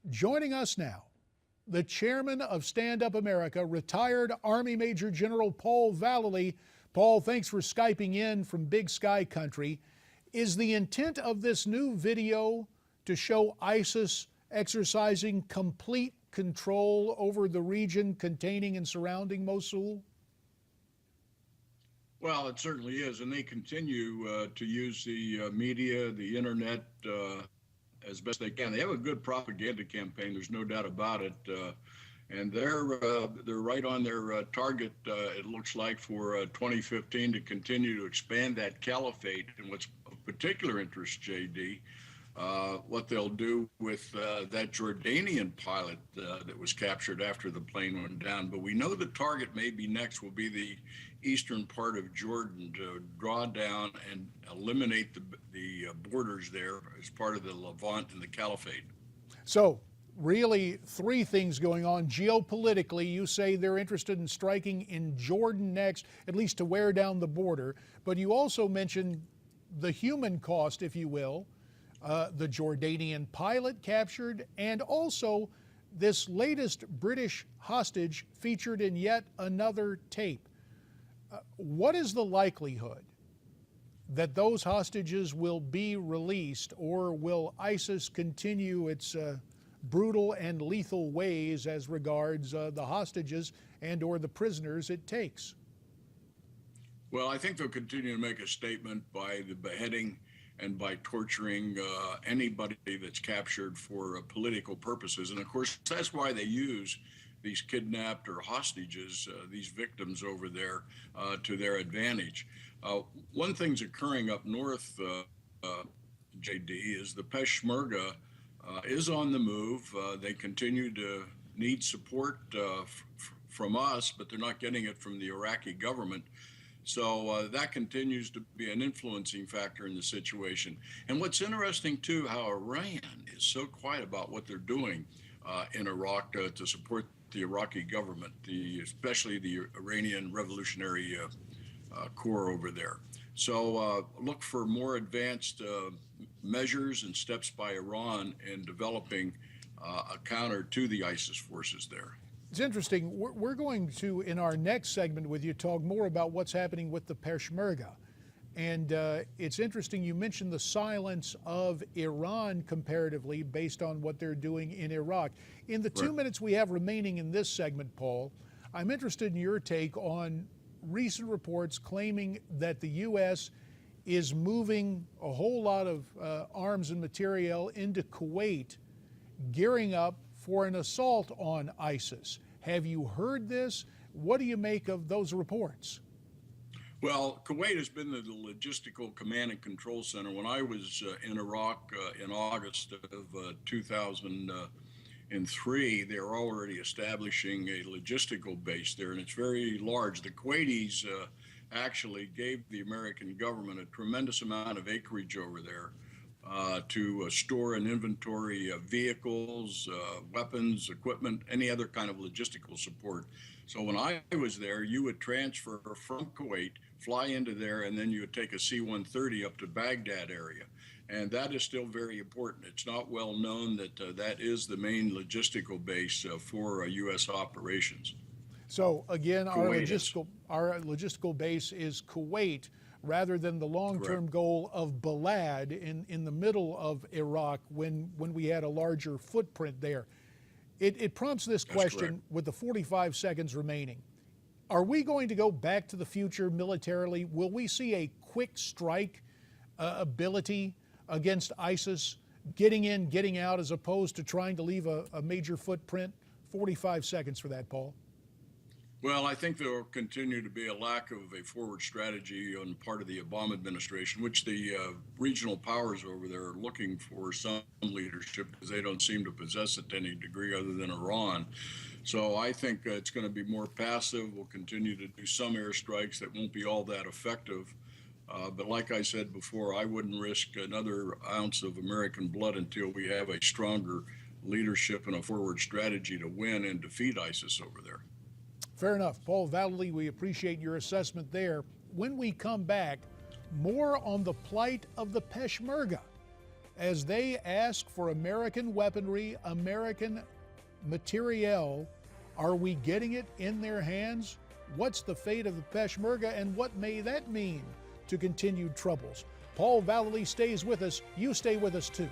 Joining us now, the chairman of Stand Up America, retired Army Major General Paul Vallely. Paul, thanks for Skyping in from Big Sky Country. Is the intent of this new video to show ISIS exercising complete control over the region containing and surrounding Mosul? Well, it certainly is, and they continue to use the media, the internet, as best they can. They have a good propaganda campaign. There's no doubt about it, and they're right on their target. It looks like for 2015 to continue to expand that caliphate. And what's of particular interest, JD, what they'll do with that Jordanian pilot that was captured after the plane went down. But we know the target maybe next will be the eastern part of Jordan to draw down and eliminate the borders there as part of the Levant and the Caliphate. So really three things going on geopolitically. You say they're interested in striking in Jordan next, at least to wear down the border. But you also mentioned the human cost, if you will, the Jordanian pilot captured, and also this latest British hostage featured in yet another tape. What is the likelihood that those hostages will be released, or will ISIS continue its brutal and lethal ways as regards the hostages and or the prisoners it takes? Well, I think they'll continue to make a statement by the beheading and by torturing anybody that's captured for political purposes. And of course, that's why they use these kidnapped or hostages, these victims over there, to their advantage. One thing's occurring up north, JD, is the Peshmerga is on the move. They continue to need support from us, but they're not getting it from the Iraqi government. So that continues to be an influencing factor in the situation. And what's interesting, too, how Iran is so quiet about what they're doing in Iraq to support the Iraqi government, especially the Iranian Revolutionary Corps over there. So look for more advanced measures and steps by Iran in developing a counter to the ISIS forces there. It's interesting. We're going to, in our next segment with you, talk more about what's happening with the Peshmerga. And it's interesting, you mentioned the silence of Iran comparatively based on what they're doing in Iraq. In the 2 minutes we have remaining in this segment, Paul, I'm interested in your take on recent reports claiming that the U.S. is moving a whole lot of arms and material into Kuwait, gearing up for an assault on ISIS. Have you heard this? What do you make of those reports? Well, Kuwait has been the logistical command and control center. When I was in Iraq in August of 2003, they were already establishing a logistical base there, and it's very large. The Kuwaitis actually gave the American government a tremendous amount of acreage over there to store and inventory vehicles, weapons, equipment, any other kind of logistical support. So when I was there, you would transfer from Kuwait, fly into there, and then you would take a C-130 up to Baghdad area. And that is still very important. It's not well known that that is the main logistical base for U.S. operations. So again, our logistical base is Kuwait, rather than the long-term goal of Balad in the middle of Iraq when we had a larger footprint there. It prompts this question with the 45 seconds remaining. Are we going to go back to the future militarily? Will we see a quick strike ability against ISIS, getting in, getting out, as opposed to trying to leave a major footprint? 45 seconds for that, Paul. Well, I think there will continue to be a lack of a forward strategy on the part of the Obama administration, which the regional powers over there are looking for some leadership because they don't seem to possess it to any degree other than Iran. So I think it's going to be more passive. We'll continue to do some airstrikes that won't be all that effective. But like I said before, I wouldn't risk another ounce of American blood until we have a stronger leadership and a forward strategy to win and defeat ISIS over there. Fair enough. Paul Vallely, we appreciate your assessment there. When we come back, more on the plight of the Peshmerga as they ask for American weaponry, American materiel. Are we getting it in their hands? What's the fate of the Peshmerga, and what may that mean to continued troubles? Paul Vallely stays with us. You stay with us too.